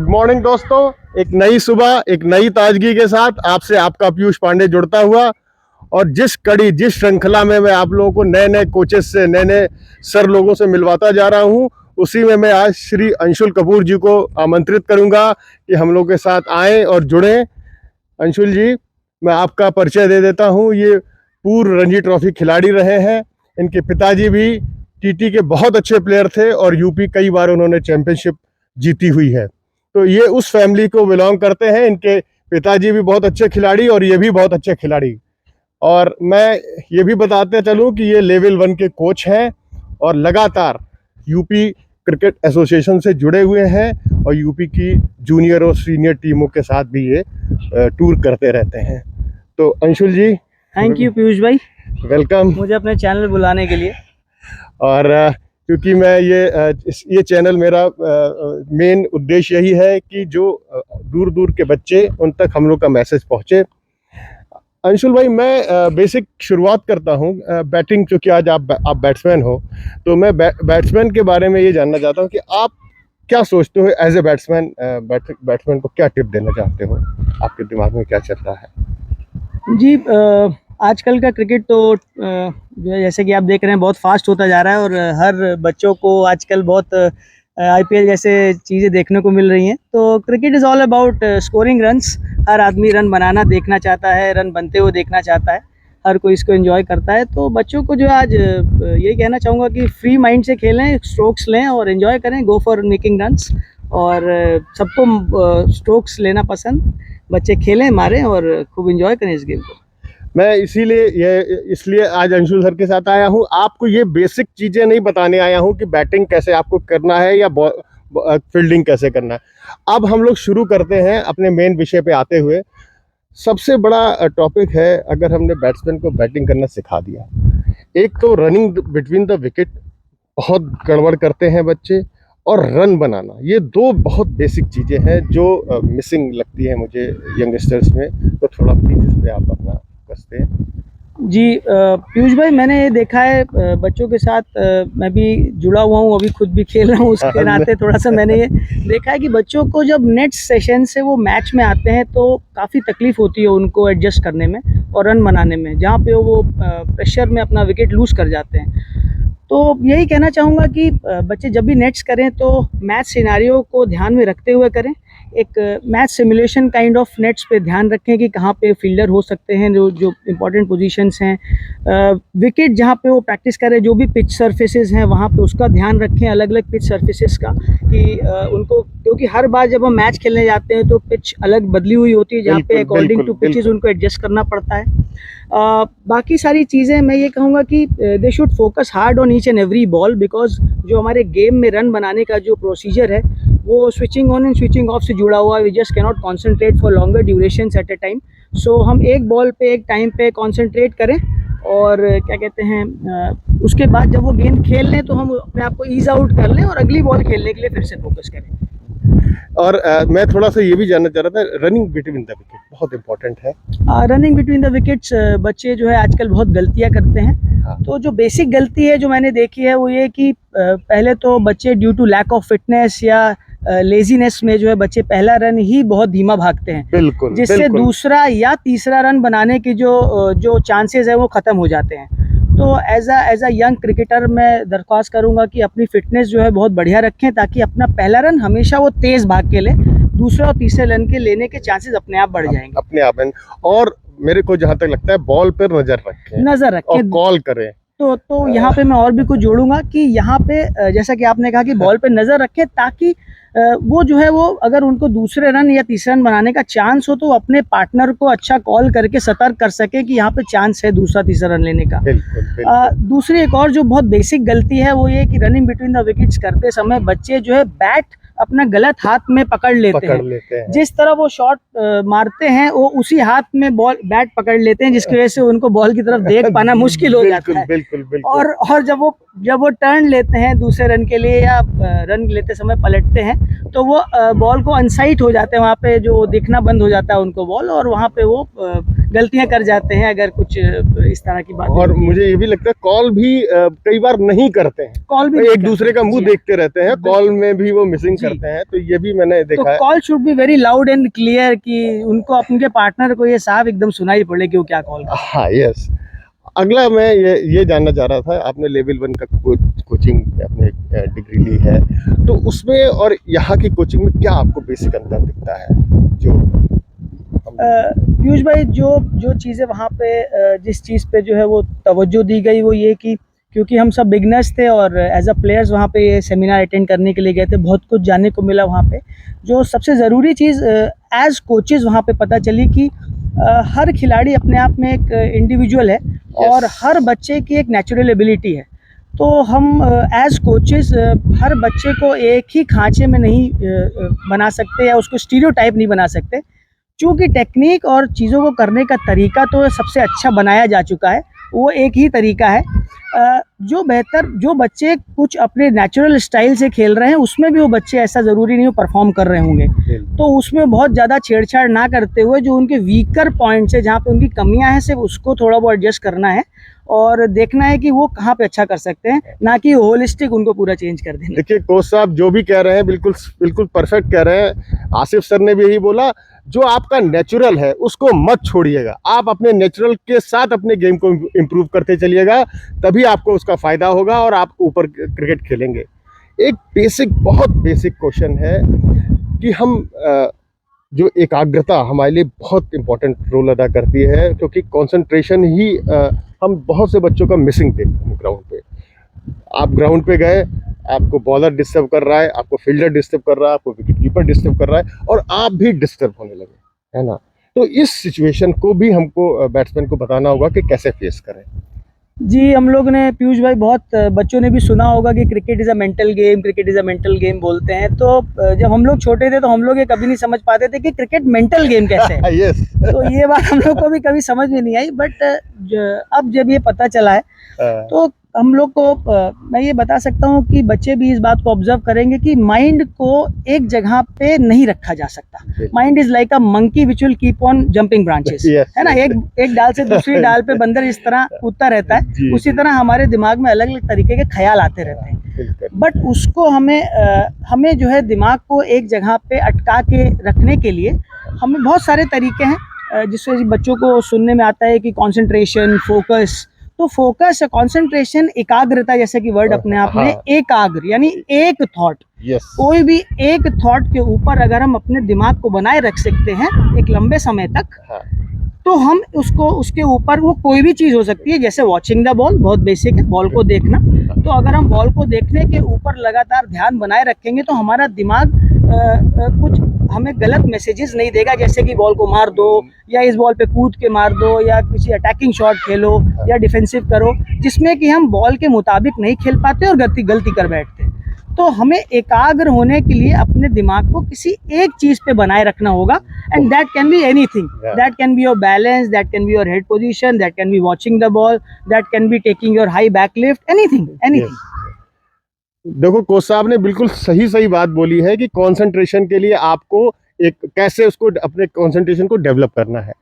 Good morning दोस्तों। एक नई सुबह, एक नई ताजगी के साथ आपसे आपका पीयूष पांडे जुड़ता हुआ, और जिस श्रृंखला में मैं आप लोगों को नए नए कोचेस से, नए नए सर लोगों से मिलवाता जा रहा हूं, उसी में मैं आज श्री अंशुल कपूर जी को आमंत्रित करूंगा कि हम लोग के साथ आएं और जुड़ें। अंशुल जी, मैं आपका परिचय दे देता हूं। ये पूर्व रणजी ट्रॉफी खिलाड़ी रहे हैं। इनके पिताजी भी टीटी के बहुत अच्छे प्लेयर थे और यूपी कई बार उन्होंने चैंपियनशिप जीती हुई है। तो ये उस फैमिली को बिलोंग करते हैं। इनके पिताजी भी बहुत अच्छे खिलाड़ी और ये भी बहुत अच्छे खिलाड़ी। और मैं ये भी बताते चलूं कि ये लेवल 1 के कोच हैं और लगातार यूपी क्रिकेट एसोसिएशन से जुड़े हुए हैं और यूपी की जूनियर और सीनियर टीमों के साथ भी ये टूर करते रहते हैं। तो अंशुल जी, थैंक यू पीयूष भाई, वेलकम मुझे अपने चैनल बुलाने के लिए। और क्योंकि मैं ये चैनल, मेरा मेन उद्देश्य यही है कि जो दूर दूर के बच्चे, उन तक हम लोग का मैसेज पहुँचे। अंशुल भाई, मैं बेसिक शुरुआत करता हूँ बैटिंग, क्योंकि आज आप बैट्समैन हो, तो मैं बैट्समैन के बारे में ये जानना चाहता हूँ कि आप क्या सोचते हो एज ए बैट्समैन, बैट्समैन को क्या टिप देना चाहते हो? आपके दिमाग में क्या चल रहा है? जी, आजकल का क्रिकेट तो जो है, जैसे कि आप देख रहे हैं, बहुत फास्ट होता जा रहा है और हर बच्चों को आजकल बहुत आईपीएल जैसे चीज़ें देखने को मिल रही हैं। तो cricket is all about scoring runs. हर आदमी रन बनाना देखना चाहता है, रन बनते हुए देखना चाहता है, हर कोई इसको एंजॉय करता है। तो बच्चों को जो आज यही कहना चाहूँगा कि फ्री माइंड से खेलें, स्ट्रोक्स लें और एंजॉय करें, गो फॉर मेकिंग रन्स। और सबको स्ट्रोक्स लेना पसंद, बच्चे खेलें, मारें और खूब एंजॉय करें इस गेम को। मैं इसलिए आज अंशुल सर के साथ आया हूँ। आपको ये बेसिक चीज़ें नहीं बताने आया हूँ कि बैटिंग कैसे आपको करना है या फील्डिंग कैसे करना है। अब हम लोग शुरू करते हैं अपने मेन विषय पे आते हुए। सबसे बड़ा टॉपिक है, अगर हमने बैट्समैन को बैटिंग करना सिखा दिया, एक तो रनिंग बिटवीन द विकेट बहुत गड़बड़ करते हैं बच्चे, और रन बनाना, ये दो बहुत बेसिक चीज़ें हैं जो मिसिंग लगती है मुझे यंगस्टर्स में। तो थोड़ा प्लीज़ इस पर आप अपना कसते हैं। जी पीयूष भाई, मैंने ये देखा है बच्चों के साथ, मैं भी जुड़ा हुआ हूँ, अभी खुद भी खेल रहा हूँ, उसके नाते थोड़ा सा मैंने ये देखा है कि बच्चों को जब नेक्स्ट सेशन से वो मैच में आते हैं तो काफ़ी तकलीफ होती है उनको एडजस्ट करने में और रन बनाने में, जहाँ पे वो प्रेशर में अपना विकेट लूज़ कर जाते हैं। तो यही कहना चाहूँगा कि बच्चे जब भी नेट्स करें तो मैच सिनारियो को ध्यान में रखते हुए करें। एक match simulation kind of nets पे ध्यान रखें कि कहाँ पे फील्डर हो सकते हैं, जो इम्पोर्टेंट पोजीशंस हैं, विकेट जहाँ पे वो प्रैक्टिस करें, जो भी पिच सरफेसेस हैं वहाँ पे उसका ध्यान रखें, अलग अलग पिच सरफेसेस का, कि उनको, क्योंकि हर बार जब हम मैच खेलने जाते हैं तो पिच अलग बदली हुई होती है, जहाँ पे अकॉर्डिंग टू पिचेस उनको एडजस्ट करना पड़ता है। बाकी सारी चीज़ें मैं ये कहूँगा कि they should focus hard on each and every ball, because जो हमारे गेम में रन बनाने का जो प्रोसीजर है वो switching on and switching off से जुड़ा हुआ है। We just cannot concentrate for longer durations at a time. So हम एक बॉल पे एक टाइम पे कॉन्सेंट्रेट करें और क्या कहते हैं, उसके बाद जब वो गेंद खेल लें तो हम अपने आप को ईज आउट कर लें और अगली बॉल खेलने के लिए फिर से फोकस करें। और मैं थोड़ा सा ये भी जानना चाह रहा था, रनिंग बिटवीन द विकेट बहुत इंपॉर्टेंट है। रनिंग बिटवीन द विकेट्स बच्चे जो है आजकल बहुत गलतियां करते हैं। हाँ। तो जो बेसिक गलती है जो मैंने देखी है वो ये कि पहले तो बच्चे due to lack of fitness या लेजीनेस में जो है बच्चे पहला रन ही बहुत धीमा भागते हैं, बिल्कुल, जिससे दूसरा या तीसरा रन बनाने की जो चांसेस है वो ख़त्म हो जाते हैं। तो एज अ यंग क्रिकेटर मैं दरख्वास्त करूंगा कि अपनी फिटनेस जो है बहुत बढ़िया रखें, ताकि अपना पहला रन हमेशा वो तेज़ भाग के ले, दूसरा और तीसरे रन के लेने के चांसेस अपने आप बढ़ जाएंगे, अपने आप। और मेरे को जहाँ तक लगता है, बॉल पर नज़र रखें और कॉल करें। तो यहाँ पे मैं और भी कुछ जोड़ूंगा कि यहाँ पे जैसा कि आपने कहा कि बॉल पे नज़र रखें, ताकि वो जो है वो अगर उनको दूसरे रन या तीसरे रन बनाने का चांस हो तो वो अपने पार्टनर को अच्छा कॉल करके सतर्क कर सके कि यहाँ पे चांस है दूसरा तीसरा रन लेने का। दूसरी एक और जो बहुत बेसिक गलती है वो ये कि रनिंग बिटवीन द विकेट्स करते समय बच्चे जो है बैट अपना गलत हाथ में पकड़ लेते हैं। जिस तरह वो शॉट मारते हैं वो उसी हाथ में बैट पकड़ लेते हैं, जिसकी वजह से उनको बॉल की तरफ देख पाना मुश्किल हो जाता है। बिल्कुल। और जब वो टर्न लेते हैं दूसरे रन के लिए या रन लेते समय पलटते हैं तो वो बॉल को अनसाइट हो जाते हैं, वहाँ पे जो दिखना बंद हो जाता है उनको बॉल, और वहाँ पे वो गलतियां कर जाते हैं अगर कुछ इस तरह की बात और मुझे ये भी लगता है कॉल भी कई बार नहीं करते हैं, कॉल भी एक दूसरे का मुंह देखते रहते हैं, कॉल में भी वो मिसिंग जी। करते हैं, तो ये भी मैंने तो देखा है। Call should be very loud and clear कि उनको अपने पार्टनर को ये साफ एकदम सुनाई पड़े कि वो क्या कॉल कर। हाँ, यस। अगला मैं ये जानना चाह रहा था, आपने लेवल 1 का कोचिंग आपने डिग्री ली है, तो उसमें और यहाँ की कोचिंग में क्या आपको बेसिक अंतर दिखता है? जो पीयूष भाई जो जो चीज़ें वहाँ पे जिस चीज़ पे जो है वो तवज्जो दी गई वो ये कि क्योंकि हम सब बिगनर्स थे और एज अ प्लेयर्स वहाँ पे ये सेमिनार अटेंड करने के लिए गए थे, बहुत कुछ जानने को मिला वहाँ पे। जो सबसे ज़रूरी चीज़ एज कोचेज़ वहाँ पे पता चली कि हर खिलाड़ी अपने आप में एक इंडिविजुअल है और हर बच्चे की एक नेचुरल एबिलिटी है। तो हम एज कोचेज़ हर बच्चे को एक ही खांचे में नहीं बना सकते या उसको स्टीरियोटाइप नहीं बना सकते, चूँकि टेक्निक और चीज़ों को करने का तरीका तो सबसे अच्छा बनाया जा चुका है, वो एक ही तरीका है। जो बच्चे कुछ अपने नेचुरल स्टाइल से खेल रहे हैं उसमें भी वो बच्चे ऐसा ज़रूरी नहीं हो परफॉर्म कर रहे होंगे, तो उसमें बहुत ज़्यादा छेड़छाड़ ना करते हुए जो उनके वीकर पॉइंट्स है, जहाँ पे उनकी कमियां हैं, सिर्फ उसको थोड़ा बहुत एडजस्ट करना है और देखना है कि वो कहाँ पे अच्छा कर सकते हैं, ना कि होलिस्टिक उनको पूरा चेंज कर देना। देखिए कोच साहब जो भी कह रहे हैं बिल्कुल बिल्कुल परफेक्ट कह रहे हैं। आसिफ सर ने भी यही बोला, जो आपका नेचुरल है उसको मत छोड़िएगा, आप अपने नेचुरल के साथ अपने गेम को इम्प्रूव करते चलिएगा, तभी आपको उसका फ़ायदा होगा और आप ऊपर क्रिकेट खेलेंगे। एक बहुत बेसिक क्वेश्चन है कि हम जो एकाग्रता हमारे लिए बहुत इम्पोर्टेंट रोल अदा करती है, क्योंकि कंसंट्रेशन ही हम बहुत से बच्चों का मिसिंग देखते हैं ग्राउंड पे। आप ग्राउंड पे गए, आपको बॉलर डिस्टर्ब कर रहा है, आपको फील्डर डिस्टर्ब कर रहा है, आपको विकेट कीपर डिस्टर्ब कर रहा है और आप भी डिस्टर्ब होने लगे, है ना? तो इस सिचुएशन को भी हमको बैट्समैन को बताना होगा कि कैसे फेस करें। जी, हम लोग ने पीयूष भाई बहुत बच्चों ने भी सुना होगा कि cricket is a mental game, cricket is a mental game बोलते हैं। तो जब हम लोग छोटे थे तो हम लोग ये कभी नहीं समझ पाते थे कि क्रिकेट मेंटल गेम कैसे है। यस। तो ये बात हम लोग को भी कभी समझ में नहीं आई, बट अब जब ये पता चला है तो हम लोग को मैं ये बता सकता हूँ कि बच्चे भी इस बात को ऑब्जर्व करेंगे कि माइंड को एक जगह पे नहीं रखा जा सकता। Mind is like a monkey which will keep on jumping branches, है ना? एक डाल से दूसरी डाल पे बंदर इस तरह कूदता रहता है, उसी तरह हमारे दिमाग में अलग अलग तरीके के ख्याल आते रहते हैं। बट उसको हमें जो है दिमाग को एक जगह पे अटका के रखने के लिए हमें बहुत सारे तरीके हैं, जिससे बच्चों को सुनने में आता है कि कॉन्सेंट्रेशन, फोकस। तो फोकस, कंसंट्रेशन, एकाग्रता जैसे कि वर्ड अपने आप में एकाग्र यानी एक थॉट, कोई भी एक थॉट के ऊपर अगर हम अपने दिमाग को बनाए रख सकते हैं एक लंबे समय तक, तो हम उसके ऊपर वो कोई भी चीज़ हो सकती है, जैसे वॉचिंग द बॉल, बहुत बेसिक है, बॉल को देखना। तो अगर हम बॉल को देखने के ऊपर लगातार ध्यान बनाए रखेंगे तो हमारा दिमाग कुछ हमें गलत मैसेजेस नहीं देगा, जैसे कि बॉल को मार दो या इस बॉल पे कूद के मार दो या किसी अटैकिंग शॉट खेलो या डिफेंसिव करो, जिसमें कि हम बॉल के मुताबिक नहीं खेल पाते और गलती कर बैठते। तो हमें एकाग्र होने के लिए अपने दिमाग को किसी एक चीज पे बनाए रखना होगा, and that can be anything, that can be your balance, that can be your head position, that can be watching the ball, that can be taking your high back lift, anything. देखो coach साहब ने बिल्कुल सही बात बोली है कि concentration के लिए आपको एक कैसे उसको अपने कंसंट्रेशन को डेवलप करना है।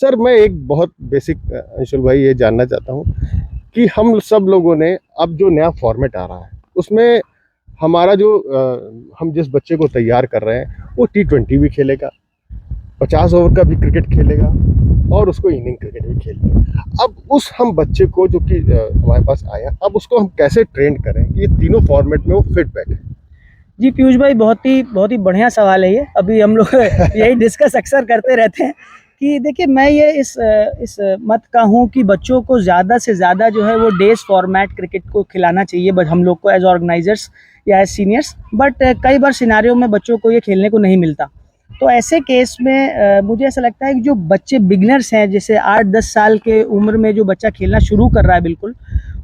सर मैं एक बहुत बेसिक अंशुल भाई ये जानना चाहता हूँ कि हम सब लोगों ने अब जो नया फॉर्मेट आ रहा है उसमें हमारा जो हम जिस बच्चे को तैयार कर रहे हैं वो T20 भी खेलेगा, 50 ओवर का भी क्रिकेट खेलेगा और उसको इनिंग क्रिकेट भी खेलेगा। अब उस हम बच्चे को जो कि हमारे पास आया, अब उसको हम कैसे ट्रेन करें कि ये तीनों फॉर्मेट में वो फिट बैठे? जी पीयूष भाई, बहुत ही बढ़िया सवाल है ये। अभी हम लोग यही डिस्कस अक्सर करते रहते हैं कि देखिए, मैं ये इस मत का हूँ कि बच्चों को ज़्यादा से ज़्यादा जो है वो डेज फॉर्मेट क्रिकेट को खिलाना चाहिए, बट हम लोग को एज ऑर्गेनाइजर्स या एज सीनियर्स, बट कई बार सिनारियों में बच्चों को ये खेलने को नहीं मिलता। तो ऐसे केस में मुझे ऐसा लगता है कि जो बच्चे बिगनर्स हैं, जैसे 8-10 साल के उम्र में जो बच्चा खेलना शुरू कर रहा है, बिल्कुल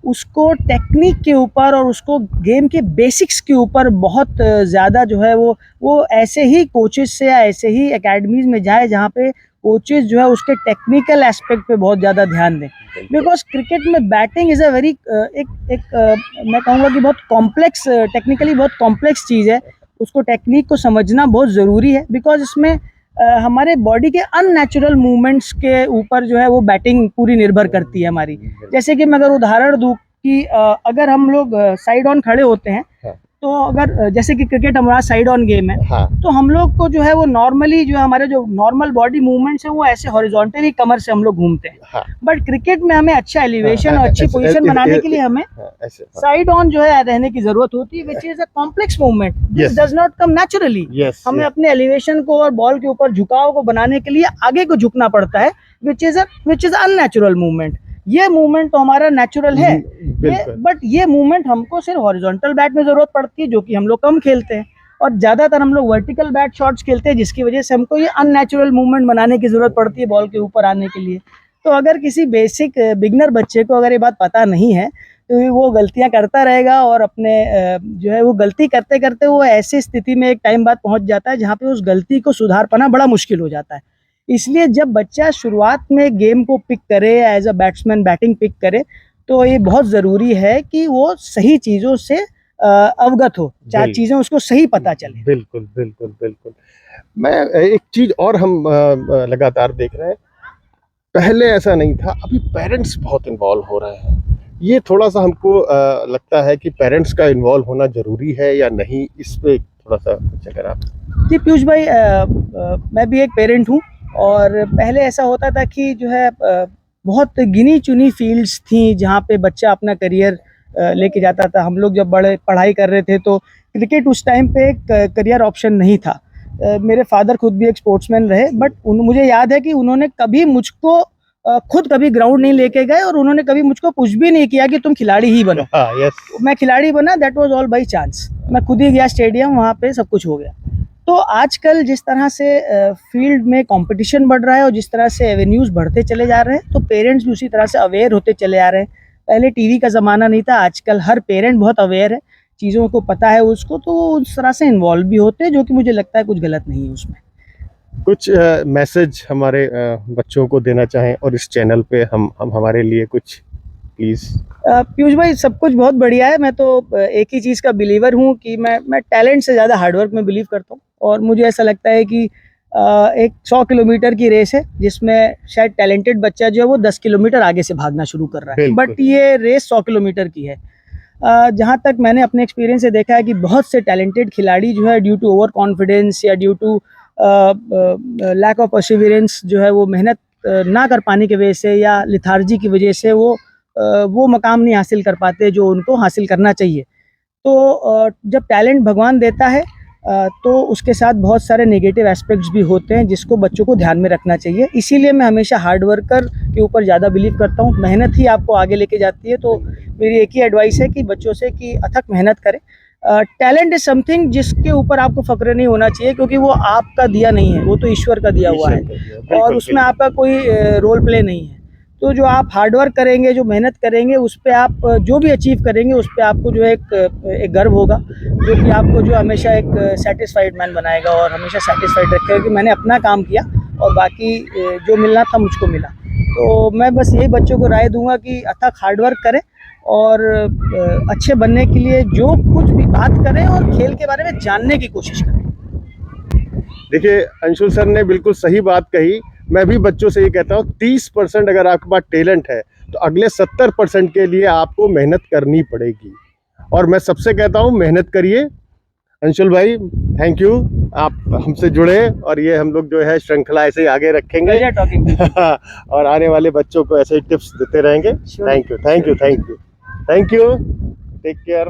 उसको टेक्निक के ऊपर और उसको गेम के बेसिक्स के ऊपर बहुत ज़्यादा जो है वो ऐसे ही कोचेस से या ऐसे ही एकेडमीज़ में जाए जहाँ पे कोचेस जो है उसके टेक्निकल एस्पेक्ट पे बहुत ज़्यादा ध्यान दें। बिकॉज क्रिकेट में बैटिंग इज़ अ वेरी मैं कहूँगा कि बहुत कॉम्प्लेक्स, टेक्निकली बहुत कॉम्प्लेक्स चीज़ है। उसको टेक्निक को समझना बहुत ज़रूरी है, बिकॉज इसमें हमारे बॉडी के अननेचुरल मूवमेंट्स के ऊपर जो है वो बैटिंग पूरी निर्भर करती है हमारी। जैसे कि मैं अगर उदाहरण दूं कि अगर हम लोग साइड ऑन खड़े होते हैं, हाँ। तो अगर जैसे कि क्रिकेट हमारा साइड ऑन गेम है, हाँ। तो हम लोग को जो है वो नॉर्मली जो है हमारे जो नॉर्मल बॉडी मूवमेंट्स है वो ऐसे हॉरिजॉन्टली कमर से हम लोग घूमते हैं। हाँ। बट क्रिकेट में हमें अच्छा एलिवेशन हाँ, और अच्छी ऐसे- पोजीशन ऐसे- बनाने के लिए हमें ऐसे साइड ऑन जो है रहने की जरूरत होती है, which is a complex movement, this Yes. Does not come naturally. Yes हमें अपने एलिवेशन को और बॉल के ऊपर झुकाव को बनाने के लिए आगे को झुकना पड़ता है, विच इज अननेचुरल मूवमेंट। ये मूवमेंट तो हमारा नेचुरल है, बिल्कुल। बट ये मूवमेंट हमको सिर्फ हॉरिजॉन्टल बैट में जरूरत पड़ती है, जो कि हम लोग कम खेलते हैं, और ज्यादातर हम लोग वर्टिकल बैट शॉट्स खेलते हैं, जिसकी वजह से हमको ये अननेचुरल मूवमेंट बनाने की जरूरत पड़ती है बॉल के ऊपर आने के लिए। तो अगर किसी बेसिक बिगनर बच्चे को अगर ये बात पता नहीं है, तो वो गलतियां करता रहेगा और अपने जो है वो गलती करते करते वो ऐसी स्थिति में एक टाइम बाद पहुंच जाता है जहाँ पे उस गलती को सुधार पाना बड़ा मुश्किल हो जाता है। इसलिए जब बच्चा शुरुआत में गेम को पिक करे, as a batsman batting pick करे, तो ये बहुत ज़रूरी है कि वो सही चीज़ों से अवगत हो, चाहे बिल्कुल। चीज़ें उसको सही पता चले। बिल्कुल बिल्कुल बिल्कुल। मैं एक चीज और हम लगातार देख रहे हैं, पहले ऐसा नहीं था, अभी पेरेंट्स बहुत इन्वॉल्व हो रहे हैं। ये थोड़ा सा हमको लगता है कि पेरेंट्स का इन्वॉल्व होना जरूरी है या नहीं, इस पे थोड़ा सा कुछ अगर आप। जी पीयूष भाई, मैं भी एक पेरेंट हूँ, और पहले ऐसा होता था कि जो है बहुत गिनी चुनी फील्ड्स थी जहाँ पे बच्चा अपना करियर लेके जाता था। हम लोग जब बड़े पढ़ाई कर रहे थे तो क्रिकेट उस टाइम पे एक करियर ऑप्शन नहीं था। मेरे फादर खुद भी एक स्पोर्ट्समैन रहे, बट मुझे याद है कि उन्होंने कभी मुझको खुद कभी ग्राउंड नहीं लेके गए, और उन्होंने कभी मुझको पुश भी नहीं किया कि तुम खिलाड़ी ही बनो। हाँ, यस। मैं खिलाड़ी बना, that was all by chance. मैं खुद ही गया स्टेडियम, वहाँ पे सब कुछ हो गया। तो आजकल जिस तरह से फील्ड में कंपटीशन बढ़ रहा है और जिस तरह से एवेन्यूज़ बढ़ते चले जा रहे हैं, तो पेरेंट्स भी उसी तरह से अवेयर होते चले आ रहे हैं। पहले टीवी का ज़माना नहीं था, आजकल हर पेरेंट बहुत अवेयर है, चीज़ों को पता है उसको, तो वो उस तरह से इन्वॉल्व भी होते हैं, जो कि मुझे लगता है कुछ गलत नहीं है उसमें। कुछ मैसेज हमारे बच्चों को देना चाहें, और इस चैनल पे हम हमारे लिए कुछ प्लीज। पीयूष भाई, सब कुछ बहुत बढ़िया है। मैं तो एक ही चीज़ का बिलीवर हूँ कि मैं टैलेंट से ज़्यादा हार्डवर्क में बिलीव करता हूँ, और मुझे ऐसा लगता है कि एक 100 किलोमीटर की रेस है जिसमें शायद टैलेंटेड बच्चा जो है वो 10 किलोमीटर आगे से भागना शुरू कर रहा है, बिल्कुल। बट ये रेस 100 किलोमीटर की है। जहाँ तक मैंने अपने एक्सपीरियंस से देखा है कि बहुत से टैलेंटेड खिलाड़ी जो है ड्यू टू ओवर कॉन्फिडेंस या due to lack of perseverance जो है वो मेहनत ना कर पाने की वजह से या लिथार्जी की वजह से वो मकाम नहीं हासिल कर पाते जो उनको हासिल करना चाहिए। तो जब टैलेंट भगवान देता है तो उसके साथ बहुत सारे नेगेटिव एस्पेक्ट्स भी होते हैं जिसको बच्चों को ध्यान में रखना चाहिए। इसीलिए मैं हमेशा हार्ड वर्कर के ऊपर ज़्यादा बिलीव करता हूँ। मेहनत ही आपको आगे लेके जाती है। तो मेरी एक ही एडवाइस है कि बच्चों से कि अथक मेहनत करें। टैलेंट इज समथिंग जिसके ऊपर आपको फक्र नहीं होना चाहिए, क्योंकि वो आपका दिया नहीं है, वो तो ईश्वर का दिया हुआ है और उसमें आपका कोई रोल प्ले नहीं है। तो जो आप हार्डवर्क करेंगे, जो मेहनत करेंगे, उस पर आप जो भी अचीव करेंगे उस पर आपको जो है एक गर्व होगा, जो कि आपको जो हमेशा एक सेटिस्फाइड मैन बनाएगा और हमेशा सेटिस्फाइड रखेगा कि मैंने अपना काम किया और बाकी जो मिलना था मुझको मिला। तो मैं बस यही बच्चों को राय दूंगा कि अथक हार्डवर्क करें और अच्छे बनने के लिए जो कुछ भी बात करें और खेल के बारे में जानने की कोशिश करें। देखिए, अंशुल सर ने बिल्कुल सही बात कही। मैं भी बच्चों से ये कहता हूँ 30% अगर आपके पास टैलेंट है तो अगले 70% के लिए आपको मेहनत करनी पड़ेगी। और मैं सबसे कहता हूँ मेहनत करिए। अंशुल भाई, थैंक यू, आप हमसे जुड़े और ये हम लोग जो है श्रृंखला ऐसे ही आगे रखेंगे और आने वाले बच्चों को ऐसे ही टिप्स देते रहेंगे। Thank you, thank you, thank you, thank you, take care.